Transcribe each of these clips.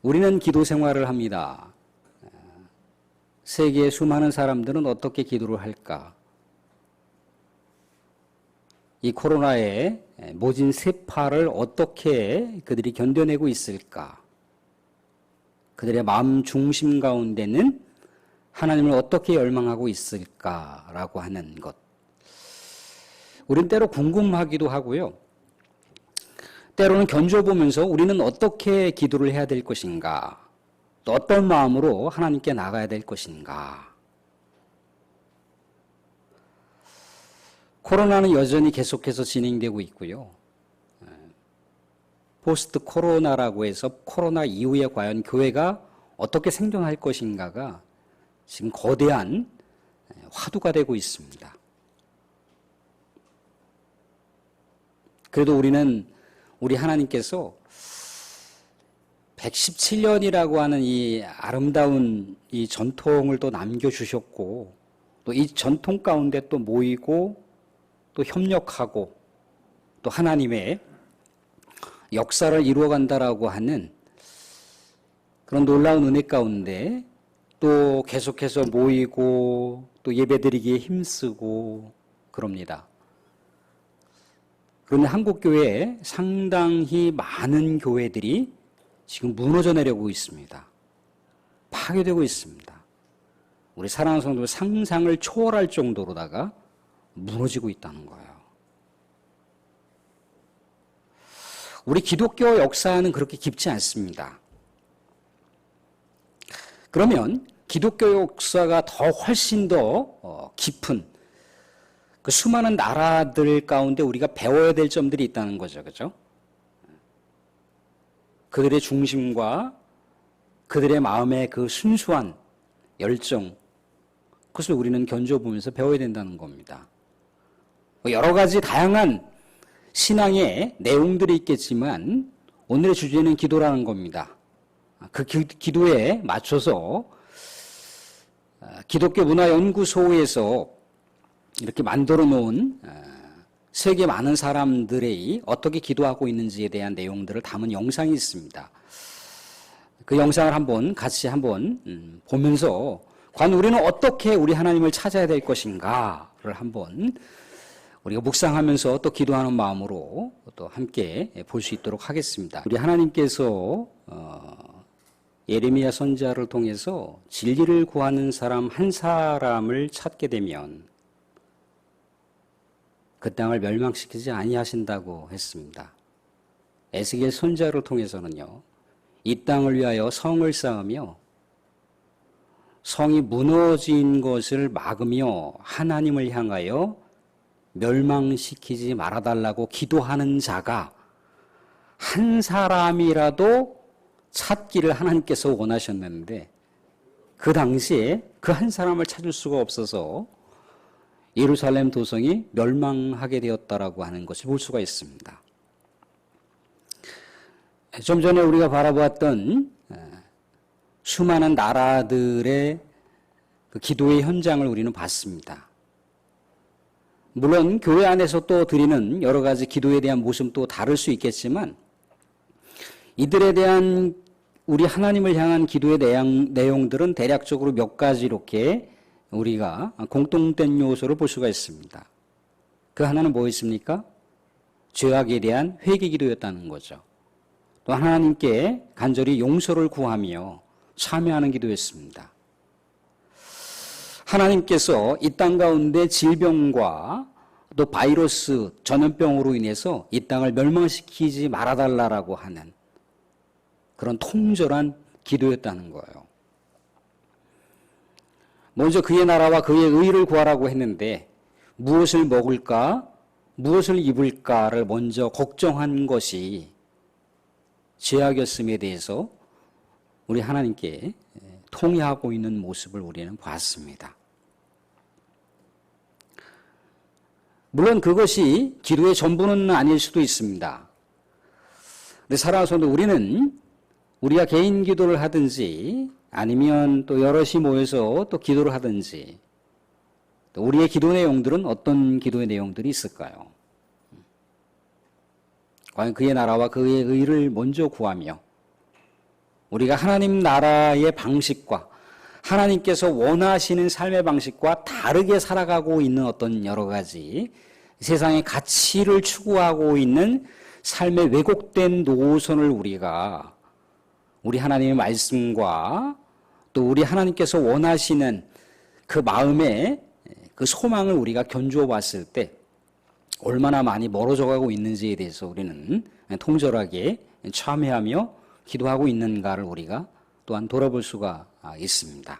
우리는 기도 생활을 합니다. 세계의 수많은 사람들은 어떻게 기도를 할까? 이 코로나의 모진 세파를 어떻게 그들이 견뎌내고 있을까? 그들의 마음 중심 가운데는 하나님을 어떻게 열망하고 있을까라고 하는 것. 우린 때로 궁금하기도 하고요. 때로는 견뎌보면서 우리는 어떻게 기도를 해야 될 것인가? 또 어떤 마음으로 하나님께 나가야 될 것인가? 코로나는 여전히 계속해서 진행되고 있고요. 포스트 코로나라고 해서 코로나 이후에 과연 교회가 어떻게 생존할 것인가가 지금 거대한 화두가 되고 있습니다. 그래도 우리 하나님께서 117년이라고 하는 이 아름다운 이 전통을 또 남겨주셨고, 또 이 전통 가운데 또 모이고, 또 협력하고, 또 하나님의 역사를 이루어간다라고 하는 그런 놀라운 은혜 가운데 또 계속해서 모이고, 또 예배드리기에 힘쓰고, 그럽니다. 그런데 한국교회에 상당히 많은 교회들이 지금 무너져 내려오고 있습니다. 파괴되고 있습니다. 우리 사랑하는 성도들 상상을 초월할 정도로다가 무너지고 있다는 거예요. 우리 기독교 역사는 그렇게 깊지 않습니다. 그러면 기독교 역사가 더 훨씬 더 깊은 그 수많은 나라들 가운데 우리가 배워야 될 점들이 있다는 거죠. 그죠? 그들의 중심과 그들의 마음의 그 순수한 열정, 그것을 우리는 견뎌보면서 배워야 된다는 겁니다. 여러 가지 다양한 신앙의 내용들이 있겠지만 오늘의 주제는 기도라는 겁니다. 그 기도에 맞춰서 기독교 문화연구소에서 이렇게 만들어 놓은 세계 많은 사람들이 어떻게 기도하고 있는지에 대한 내용들을 담은 영상이 있습니다. 그 영상을 같이 보면서 과연 우리는 어떻게 우리 하나님을 찾아야 될 것인가를 한번 우리가 묵상하면서 또 기도하는 마음으로 또 함께 볼 수 있도록 하겠습니다. 우리 하나님께서 예레미야 선지자를 통해서 진리를 구하는 사람 한 사람을 찾게 되면 그 땅을 멸망시키지 아니하신다고 했습니다. 에스겔 선지자를 통해서는요, 이 땅을 위하여 성을 쌓으며 성이 무너진 것을 막으며 하나님을 향하여 멸망시키지 말아달라고 기도하는 자가 한 사람이라도 찾기를 하나님께서 원하셨는데 그 당시에 그 한 사람을 찾을 수가 없어서 예루살렘 도성이 멸망하게 되었다라고 하는 것을 볼 수가 있습니다. 좀 전에 우리가 바라보았던 수많은 나라들의 그 기도의 현장을 우리는 봤습니다. 물론 교회 안에서 또 드리는 여러 가지 기도에 대한 모습도 다를 수 있겠지만 이들에 대한 우리 하나님을 향한 기도의 내용들은 대략적으로 몇 가지 이렇게 우리가 공통된 요소를 볼 수가 있습니다. 그 하나는 뭐였습니까? 죄악에 대한 회개 기도였다는 거죠. 또 하나님께 간절히 용서를 구하며 참여하는 기도였습니다. 하나님께서 이 땅 가운데 질병과 또 바이러스 전염병으로 인해서 이 땅을 멸망시키지 말아달라고 하는 그런 통절한 기도였다는 거예요. 먼저 그의 나라와 그의 의를 구하라고 했는데 무엇을 먹을까, 무엇을 입을까를 먼저 걱정한 것이 죄악이었음에 대해서 우리 하나님께 통회하고 있는 모습을 우리는 봤습니다. 물론 그것이 기도의 전부는 아닐 수도 있습니다. 근데 살아서 우리는 우리가 개인 기도를 하든지 아니면 또 여럿이 모여서 또 기도를 하든지 또 우리의 기도 내용들은 어떤 기도의 내용들이 있을까요? 과연 그의 나라와 그의 의를 먼저 구하며 우리가 하나님 나라의 방식과 하나님께서 원하시는 삶의 방식과 다르게 살아가고 있는 어떤 여러 가지 세상의 가치를 추구하고 있는 삶의 왜곡된 노선을 우리가 우리 하나님의 말씀과 또 우리 하나님께서 원하시는 그 마음의 그 소망을 우리가 견주어 봤을 때 얼마나 많이 멀어져 가고 있는지에 대해서 우리는 통절하게 참회하며 기도하고 있는가를 우리가 또한 돌아볼 수가 있습니다.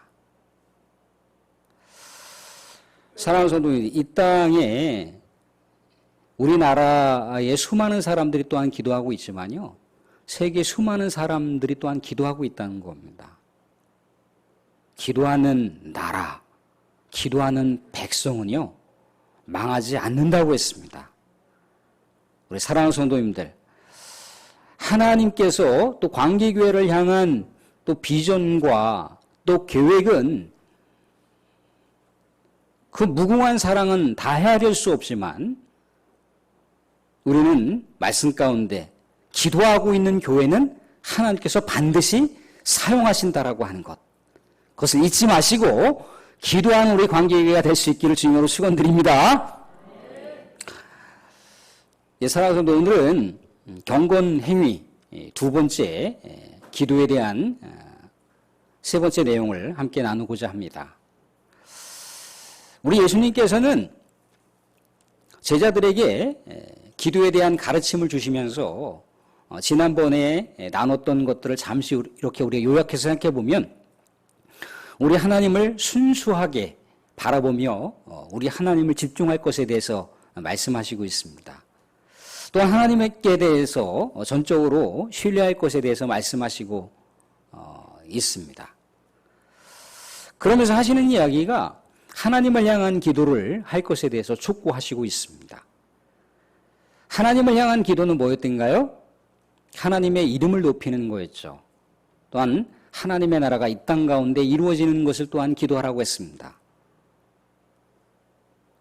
사랑하는 성도님, 이 땅에 우리나라의 수많은 사람들이 또한 기도하고 있지만요, 세계 수많은 사람들이 또한 기도하고 있다는 겁니다. 기도하는 나라, 기도하는 백성은요, 망하지 않는다고 했습니다. 우리 사랑하는 성도님들, 하나님께서 또 관계교회를 향한 또 비전과 또 계획은 그 무궁한 사랑은 다 헤아릴 수 없지만 우리는 말씀 가운데 기도하고 있는 교회는 하나님께서 반드시 사용하신다라고 하는 것. 그것을 잊지 마시고 기도하는 우리 관계교회가 될 수 있기를 주님으로 축원드립니다. 예, 사랑하는 성도, 오늘은 경건 행위 두 번째 기도에 대한 세 번째 내용을 함께 나누고자 합니다. 우리 예수님께서는 제자들에게 기도에 대한 가르침을 주시면서 지난번에 나눴던 것들을 잠시 이렇게 우리가 요약해서 생각해 보면 우리 하나님을 순수하게 바라보며 우리 하나님을 집중할 것에 대해서 말씀하시고 있습니다. 또한 하나님께 대해서 전적으로 신뢰할 것에 대해서 말씀하시고 있습니다. 그러면서 하시는 이야기가 하나님을 향한 기도를 할 것에 대해서 촉구하시고 있습니다. 하나님을 향한 기도는 뭐였던가요? 하나님의 이름을 높이는 거였죠. 또한 하나님의 나라가 이 땅 가운데 이루어지는 것을 또한 기도하라고 했습니다.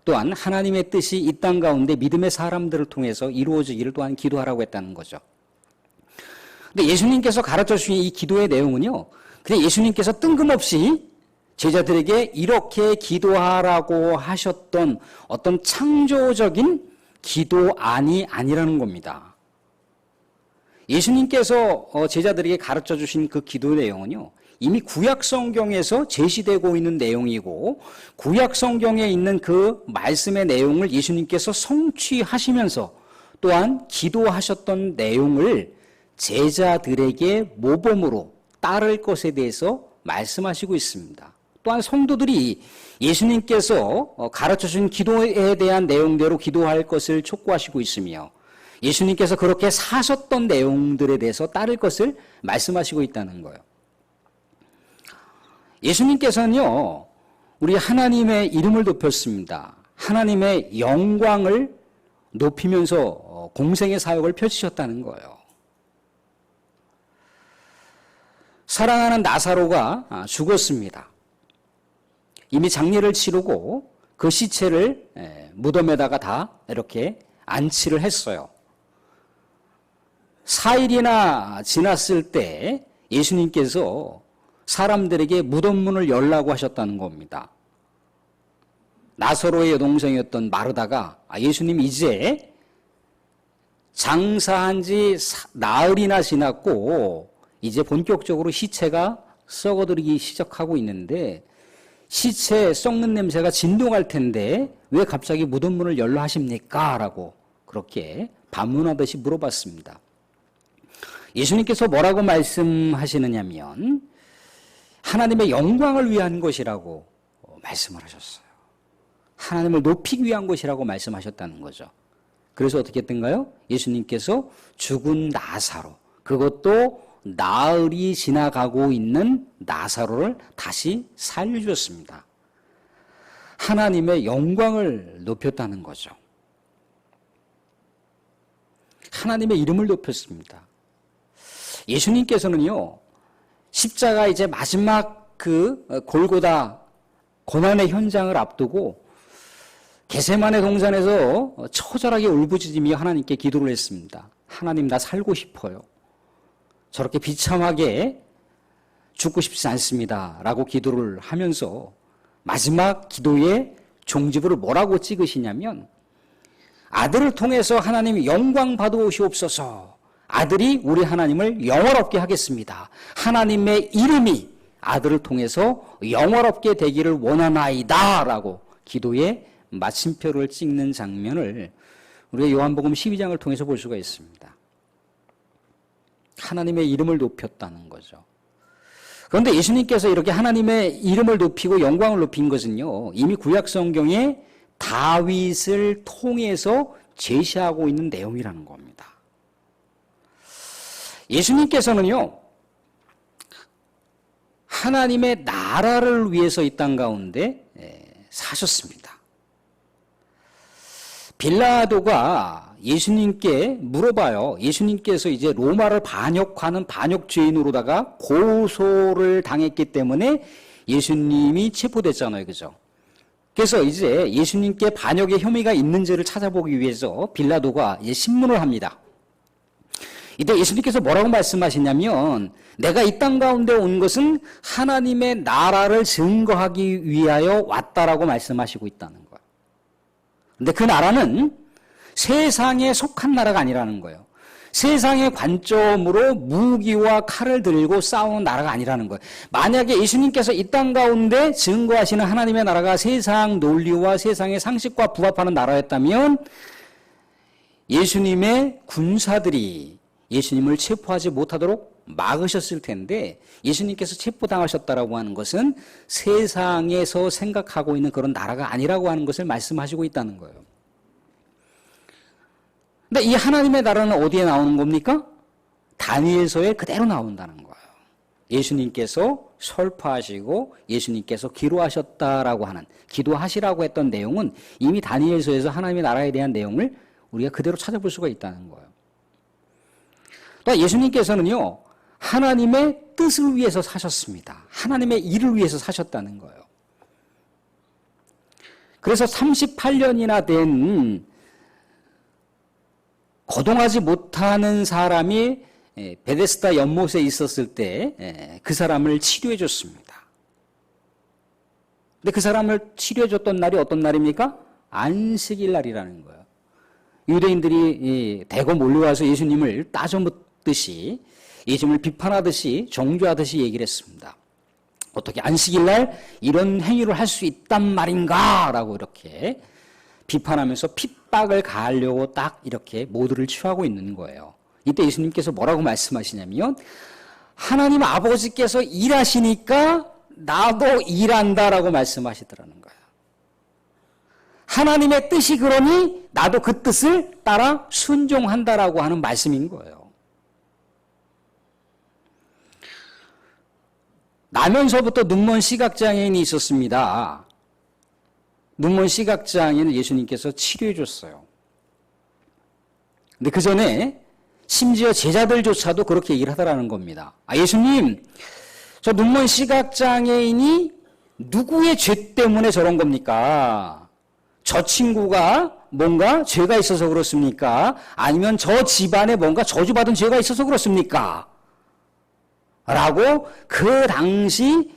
또한 하나님의 뜻이 이 땅 가운데 믿음의 사람들을 통해서 이루어지기를 또한 기도하라고 했다는 거죠. 근데 예수님께서 가르쳐 주신 이 기도의 내용은요, 그냥 예수님께서 뜬금없이 제자들에게 이렇게 기도하라고 하셨던 어떤 창조적인 기도안이 아니라는 겁니다. 예수님께서 제자들에게 가르쳐 주신 그 기도 내용은요, 이미 구약 성경에서 제시되고 있는 내용이고 구약 성경에 있는 그 말씀의 내용을 예수님께서 성취하시면서 또한 기도하셨던 내용을 제자들에게 모범으로 따를 것에 대해서 말씀하시고 있습니다. 또한 성도들이 예수님께서 가르쳐 주신 기도에 대한 내용대로 기도할 것을 촉구하시고 있으며 예수님께서 그렇게 사셨던 내용들에 대해서 따를 것을 말씀하시고 있다는 거예요. 예수님께서는요, 우리 하나님의 이름을 높였습니다. 하나님의 영광을 높이면서 공생의 사역을 펼치셨다는 거예요. 사랑하는 나사로가 죽었습니다. 이미 장례를 치르고 그 시체를 무덤에다가 다 이렇게 안치를 했어요. 4일이나 지났을 때 예수님께서 사람들에게 무덤 문을 열라고 하셨다는 겁니다. 나사로의 여동생이었던 마르다가 예수님 이제 장사한 지 나흘이나 지났고 이제 본격적으로 시체가 썩어들기 시작하고 있는데 시체 썩는 냄새가 진동할 텐데 왜 갑자기 무덤 문을 열라 하십니까? 라고 그렇게 반문하듯이 물어봤습니다. 예수님께서 뭐라고 말씀하시느냐면 하나님의 영광을 위한 것이라고 말씀을 하셨어요. 하나님을 높이기 위한 것이라고 말씀하셨다는 거죠. 그래서 어떻게 했던가요? 예수님께서 죽은 나사로, 그것도 나흘이 지나가고 있는 나사로를 다시 살려주셨습니다. 하나님의 영광을 높였다는 거죠. 하나님의 이름을 높였습니다. 예수님께서는요, 십자가 이제 마지막 그 골고다 고난의 현장을 앞두고 겟세마네 동산에서 처절하게 울부짖으며 하나님께 기도를 했습니다. 하나님, 나 살고 싶어요. 저렇게 비참하게 죽고 싶지 않습니다. 라고 기도를 하면서 마지막 기도의 종지부를 뭐라고 찍으시냐면 아들을 통해서 하나님 영광 받아오시옵소서. 아들이 우리 하나님을 영원롭게 하겠습니다. 하나님의 이름이 아들을 통해서 영원롭게 되기를 원하나이다. 라고 기도의 마침표를 찍는 장면을 우리가 요한복음 12장을 통해서 볼 수가 있습니다. 하나님의 이름을 높였다는 거죠. 그런데 예수님께서 이렇게 하나님의 이름을 높이고 영광을 높인 것은요, 이미 구약 성경에 다윗을 통해서 제시하고 있는 내용이라는 겁니다. 예수님께서는요, 하나님의 나라를 위해서 이 땅 가운데 사셨습니다. 빌라도가 예수님께 물어봐요. 예수님께서 이제 로마를 반역하는 반역죄인으로다가 고소를 당했기 때문에 예수님이 체포됐잖아요. 그죠? 그래서 이제 예수님께 반역의 혐의가 있는지를 찾아보기 위해서 빌라도가 이제 신문을 합니다. 이때 예수님께서 뭐라고 말씀하시냐면 내가 이 땅 가운데 온 것은 하나님의 나라를 증거하기 위하여 왔다라고 말씀하시고 있다는 거예요. 근데 그 나라는 세상에 속한 나라가 아니라는 거예요. 세상의 관점으로 무기와 칼을 들고 싸우는 나라가 아니라는 거예요. 만약에 예수님께서 이 땅 가운데 증거하시는 하나님의 나라가 세상 논리와 세상의 상식과 부합하는 나라였다면 예수님의 군사들이 예수님을 체포하지 못하도록 막으셨을 텐데 예수님께서 체포당하셨다라고 하는 것은 세상에서 생각하고 있는 그런 나라가 아니라고 하는 것을 말씀하시고 있다는 거예요. 근데 이 하나님의 나라는 어디에 나오는 겁니까? 다니엘서에 그대로 나온다는 거예요. 예수님께서 설파하시고 예수님께서 기도하셨다라고 하는, 기도하시라고 했던 내용은 이미 다니엘서에서 하나님의 나라에 대한 내용을 우리가 그대로 찾아볼 수가 있다는 거예요. 또 예수님께서는요, 하나님의 뜻을 위해서 사셨습니다. 하나님의 일을 위해서 사셨다는 거예요. 그래서 38년이나 된 거동하지 못하는 사람이 베데스다 연못에 있었을 때 그 사람을 치료해 줬습니다. 근데 그 사람을 치료해 줬던 날이 어떤 날입니까? 안식일 날이라는 거예요. 유대인들이 대거 몰려와서 예수님을 따져묻듯이, 예수님을 비판하듯이, 정죄하듯이 얘기를 했습니다. 어떻게 안식일 날 이런 행위를 할 수 있단 말인가? 라고 이렇게 비판하면서 핍박을 가하려고 딱 이렇게 모두를 취하고 있는 거예요. 이때 예수님께서 뭐라고 말씀하시냐면 하나님 아버지께서 일하시니까 나도 일한다라고 말씀하시더라는 거예요. 하나님의 뜻이 그러니 나도 그 뜻을 따라 순종한다라고 하는 말씀인 거예요. 나면서부터 눈먼 시각장애인이 있었습니다. 눈먼 시각장애인을 예수님께서 치료해 줬어요. 근데 그 전에 심지어 제자들조차도 그렇게 얘기를 하더라는 겁니다. 예수님, 저 눈먼 시각장애인이 누구의 죄 때문에 저런 겁니까? 저 친구가 뭔가 죄가 있어서 그렇습니까? 아니면 저 집안에 뭔가 저주받은 죄가 있어서 그렇습니까? 라고 그 당시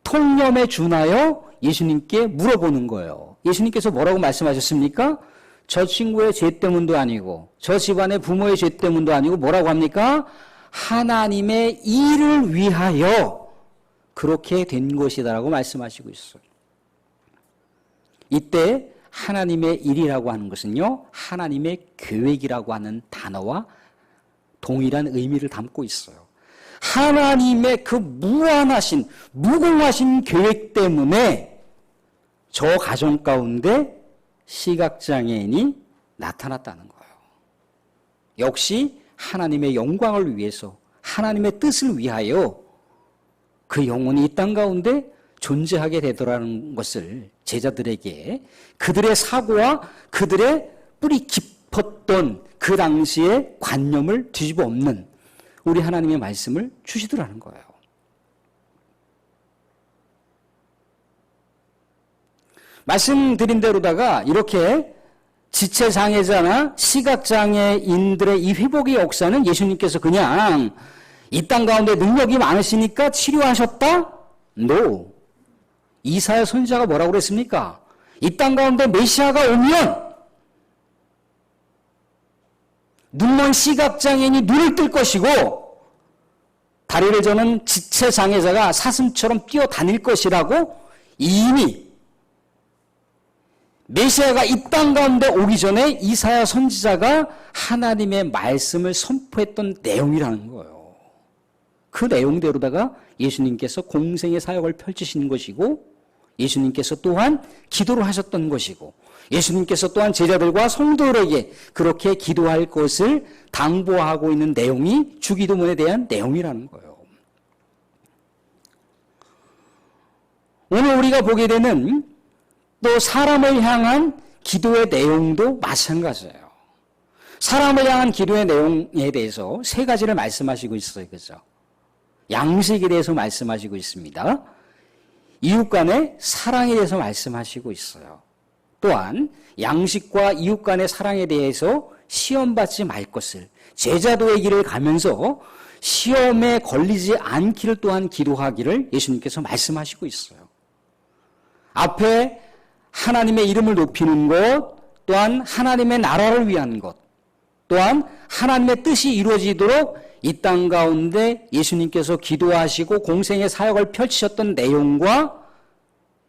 통념에 준하여 예수님께 물어보는 거예요. 예수님께서 뭐라고 말씀하셨습니까? 저 친구의 죄 때문도 아니고 저 집안의 부모의 죄 때문도 아니고 뭐라고 합니까? 하나님의 일을 위하여 그렇게 된 것이다라고 말씀하시고 있어요. 이때 하나님의 일이라고 하는 것은요, 하나님의 계획이라고 하는 단어와 동일한 의미를 담고 있어요. 하나님의 그 무한하신, 무궁하신 계획 때문에 저 가정 가운데 시각장애인이 나타났다는 거예요. 역시 하나님의 영광을 위해서, 하나님의 뜻을 위하여 그 영혼이 이 땅 가운데 존재하게 되더라는 것을 제자들에게 그들의 사고와 그들의 뿌리 깊었던 그 당시의 관념을 뒤집어 엎는 우리 하나님의 말씀을 주시더라는 거예요. 말씀드린 대로다가 이렇게 지체장애자나 시각장애인들의 이 회복의 역사는 예수님께서 그냥 이 땅 가운데 능력이 많으시니까 치료하셨다? No. 이사야 선지자가 뭐라고 그랬습니까? 이 땅 가운데 메시아가 오면 눈먼 시각장애인이 눈을 뜰 것이고 다리를 저는 지체장애자가 사슴처럼 뛰어다닐 것이라고 이미 메시아가 이 땅 가운데 오기 전에 이사야 선지자가 하나님의 말씀을 선포했던 내용이라는 거예요. 그 내용대로다가 예수님께서 공생의 사역을 펼치신 것이고 예수님께서 또한 기도를 하셨던 것이고 예수님께서 또한 제자들과 성도들에게 그렇게 기도할 것을 당부하고 있는 내용이 주기도문에 대한 내용이라는 거예요. 오늘 우리가 보게 되는 또 사람을 향한 기도의 내용도 마찬가지예요. 사람을 향한 기도의 내용에 대해서 세 가지를 말씀하시고 있어요. 그죠? 양식에 대해서 말씀하시고 있습니다. 이웃 간의 사랑에 대해서 말씀하시고 있어요. 또한 양식과 이웃 간의 사랑에 대해서 시험받지 말 것을 제자도의 길을 가면서 시험에 걸리지 않기를 또한 기도하기를 예수님께서 말씀하시고 있어요. 앞에 하나님의 이름을 높이는 것, 또한 하나님의 나라를 위한 것, 또한 하나님의 뜻이 이루어지도록 이 땅 가운데 예수님께서 기도하시고 공생의 사역을 펼치셨던 내용과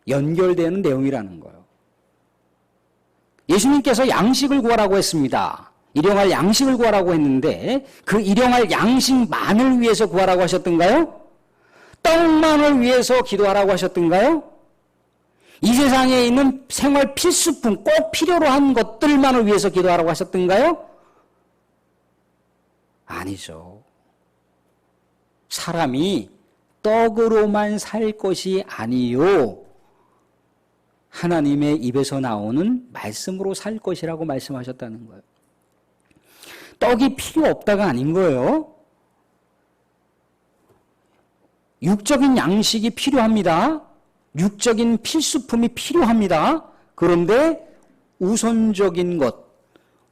연결되는 내용이라는 거예요. 예수님께서 양식을 구하라고 했습니다. 일용할 양식을 구하라고 했는데 그 일용할 양식만을 위해서 구하라고 하셨던가요? 떡만을 위해서 기도하라고 하셨던가요? 이 세상에 있는 생활 필수품 꼭 필요로 한 것들만을 위해서 기도하라고 하셨던가요? 아니죠. 사람이 떡으로만 살 것이 아니요. 하나님의 입에서 나오는 말씀으로 살 것이라고 말씀하셨다는 거예요. 떡이 필요 없다가 아닌 거예요. 육적인 양식이 필요합니다. 육적인 필수품이 필요합니다. 그런데 우선적인 것,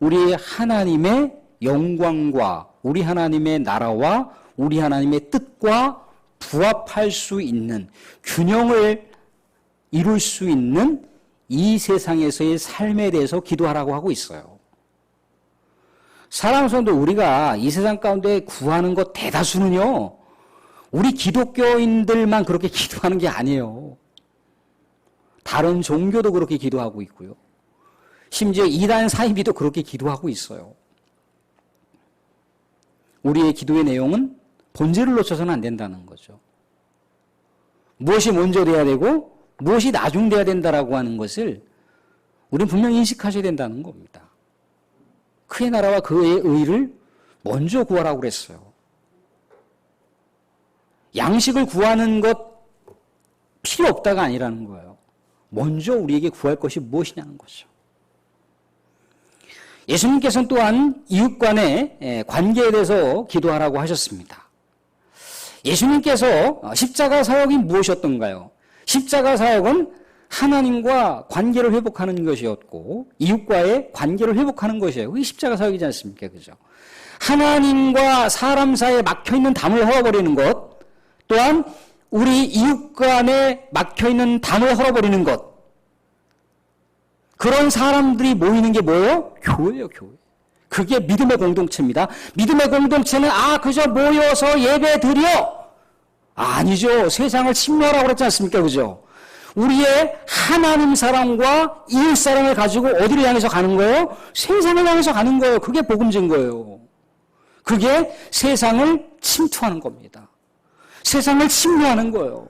우리 하나님의 영광과 우리 하나님의 나라와 우리 하나님의 뜻과 부합할 수 있는 균형을 이룰 수 있는 이 세상에서의 삶에 대해서 기도하라고 하고 있어요. 사랑하는 성도, 우리가 이 세상 가운데 구하는 것 대다수는요, 우리 기독교인들만 그렇게 기도하는 게 아니에요. 다른 종교도 그렇게 기도하고 있고요. 심지어 이단 사이비도 그렇게 기도하고 있어요. 우리의 기도의 내용은 본질을 놓쳐서는 안 된다는 거죠. 무엇이 먼저 돼야 되고 무엇이 나중 돼야 된다라고 하는 것을 우리는 분명히 인식하셔야 된다는 겁니다. 그의 나라와 그의 의를 먼저 구하라고 그랬어요. 양식을 구하는 것 필요 없다가 아니라는 거예요. 먼저 우리에게 구할 것이 무엇이냐는 거죠. 예수님께서는 또한 이웃 간의 관계에 대해서 기도하라고 하셨습니다. 예수님께서 십자가 사역이 무엇이었던가요? 십자가 사역은 하나님과 관계를 회복하는 것이었고 이웃과의 관계를 회복하는 것이에요. 그게 십자가 사역이지 않습니까? 그죠? 하나님과 사람 사이에 막혀있는 담을 헐어버리는 것, 또한 우리 이웃 간에 막혀있는 담을 헐어버리는 것, 그런 사람들이 모이는 게 뭐예요? 교회예요, 교회. 그게 믿음의 공동체입니다. 믿음의 공동체는 그저 모여서 예배 드려. 아니죠. 세상을 침노하라고 그랬지 않습니까? 그죠? 우리의 하나님 사랑과 이웃 사랑을 가지고 어디를 향해서 가는 거예요? 세상을 향해서 가는 거예요. 그게 복음진 거예요. 그게 세상을 침투하는 겁니다. 세상을 침노하는 거예요.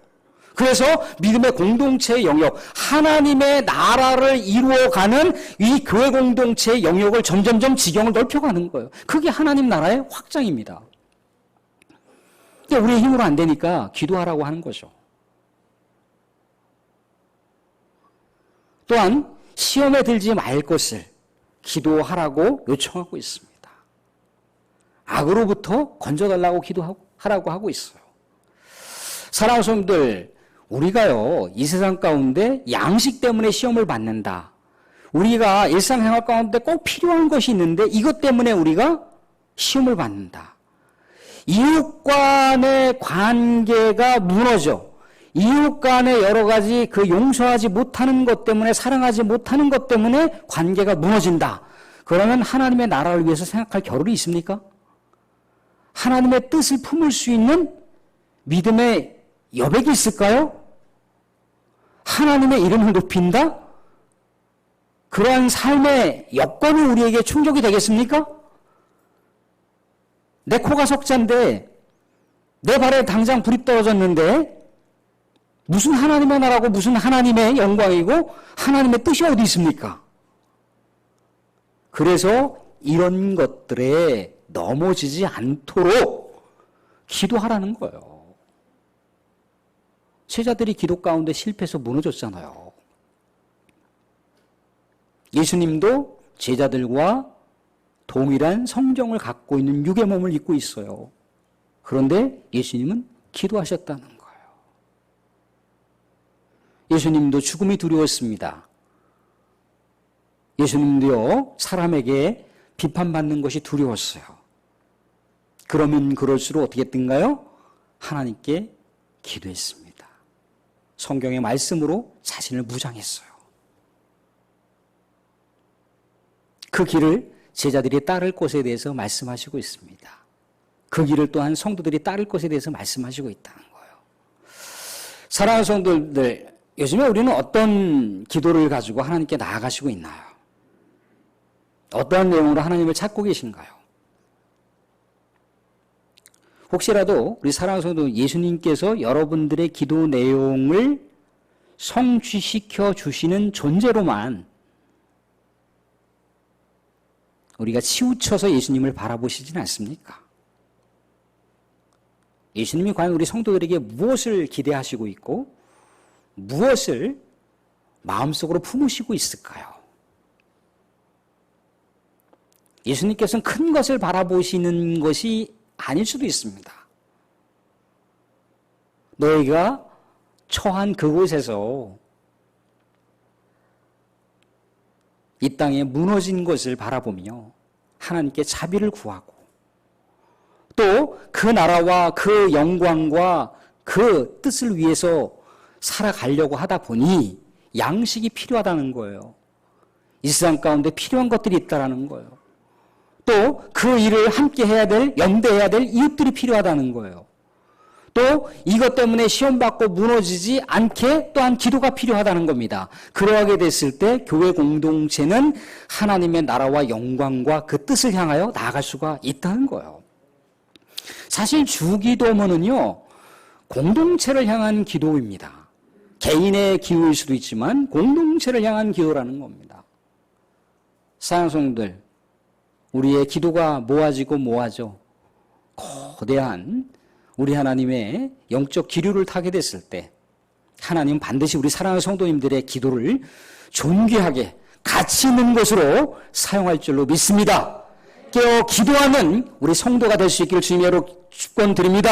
그래서 믿음의 공동체의 영역, 하나님의 나라를 이루어가는 이 교회 공동체의 영역을 점점점 지경을 넓혀가는 거예요. 그게 하나님 나라의 확장입니다. 근데 우리의 힘으로 안 되니까 기도하라고 하는 거죠. 또한 시험에 들지 말 것을 기도하라고 요청하고 있습니다. 악으로부터 건져달라고 기도하라고 하고 있어요. 사랑하는 성도들, 우리가요, 이 세상 가운데 양식 때문에 시험을 받는다. 우리가 일상생활 가운데 꼭 필요한 것이 있는데 이것 때문에 우리가 시험을 받는다. 이웃 간의 관계가 무너져 이웃 간의 여러 가지 그 용서하지 못하는 것 때문에 사랑하지 못하는 것 때문에 관계가 무너진다. 그러면 하나님의 나라를 위해서 생각할 겨를이 있습니까? 하나님의 뜻을 품을 수 있는 믿음의 여백이 있을까요? 하나님의 이름을 높인다? 그러한 삶의 여건이 우리에게 충족이 되겠습니까? 내 코가 석자인데 내 발에 당장 불이 떨어졌는데 무슨 하나님의 나라고 무슨 하나님의 영광이고 하나님의 뜻이 어디 있습니까? 그래서 이런 것들에 넘어지지 않도록 기도하라는 거예요. 제자들이 기도 가운데 실패해서 무너졌잖아요. 예수님도 제자들과 동일한 성정을 갖고 있는 육의 몸을 입고 있어요. 그런데 예수님은 기도하셨다는 거예요. 예수님도 죽음이 두려웠습니다. 예수님도요, 사람에게 비판받는 것이 두려웠어요. 그러면 그럴수록 어떻게 했던가요? 하나님께 기도했습니다. 성경의 말씀으로 자신을 무장했어요. 그 길을 제자들이 따를 것에 대해서 말씀하시고 있습니다. 그 길을 또한 성도들이 따를 것에 대해서 말씀하시고 있다는 거예요. 사랑하는 성도들, 요즘에 우리는 어떤 기도를 가지고 하나님께 나아가시고 있나요? 어떠한 내용으로 하나님을 찾고 계신가요? 혹시라도 우리 사랑하는 성도 예수님께서 여러분들의 기도 내용을 성취시켜 주시는 존재로만 우리가 치우쳐서 예수님을 바라보시지는 않습니까? 예수님이 과연 우리 성도들에게 무엇을 기대하시고 있고 무엇을 마음속으로 품으시고 있을까요? 예수님께서는 큰 것을 바라보시는 것이 아닐 수도 있습니다. 너희가 처한 그곳에서 이 땅에 무너진 것을 바라보며 하나님께 자비를 구하고 또 그 나라와 그 영광과 그 뜻을 위해서 살아가려고 하다 보니 양식이 필요하다는 거예요. 이 세상 가운데 필요한 것들이 있다는 거예요. 또 그 일을 함께 해야 될, 연대해야 될 이웃들이 필요하다는 거예요. 또 이것 때문에 시험받고 무너지지 않게 또한 기도가 필요하다는 겁니다. 그러하게 됐을 때 교회 공동체는 하나님의 나라와 영광과 그 뜻을 향하여 나아갈 수가 있다는 거예요. 사실 주기도문은요, 공동체를 향한 기도입니다. 개인의 기도일 수도 있지만 공동체를 향한 기도라는 겁니다. 사랑하는 성도들, 우리의 기도가 모아지고 모아져 거대한 우리 하나님의 영적 기류를 타게 됐을 때 하나님은 반드시 우리 사랑하는 성도님들의 기도를 존귀하게 가치 있는 것으로 사용할 줄로 믿습니다. 깨어 기도하는 우리 성도가 될 수 있기를 주님으로 축원드립니다.